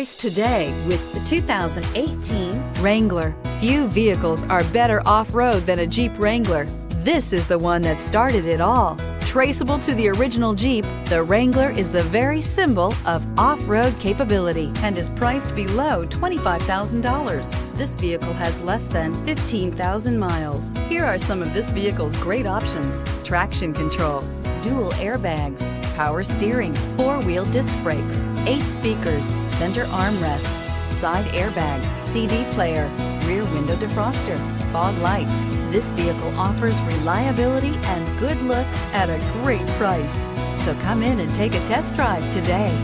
Today with the 2018 Wrangler. Few vehicles are better off-road than a Jeep Wrangler. This is the one that started it all. Traceable to the original Jeep, the Wrangler is the very symbol of off-road capability and is priced below $25,000. This vehicle has less than 15,000 miles. Here are some of this vehicle's great options: traction control, dual airbags, power steering, four-wheel disc brakes, 8 speakers, center armrest, side airbag, CD player, rear window defroster, fog lights. This vehicle offers reliability and good looks at a great price. So come in and take a test drive today.